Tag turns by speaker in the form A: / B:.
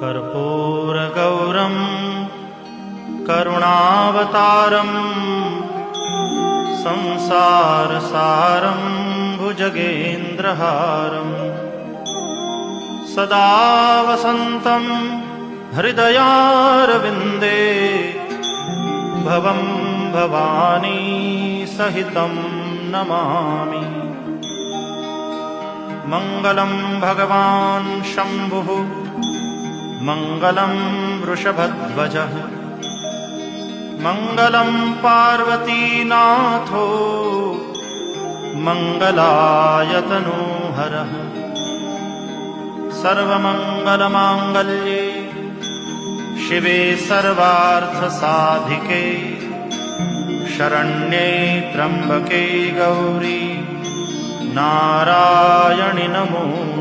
A: कर्पूरगौरं करुणावतारं संसारसारं भुजगेन्द्रहारं सदा वसन्तं हृदयारविन्दे भवं भवानी सहितं नमामि। मङ्गलं भगवान् शम्भुः मङ्गलं वृषभध्वजः मङ्गलं पार्वतीनाथो मङ्गलायतनोहरः। सर्वमङ्गलमाङ्गल्ये शिवे सर्वार्थसाधिके शरण्ये त्र्यम्बके गौरी नारायणि नमोस्तुते।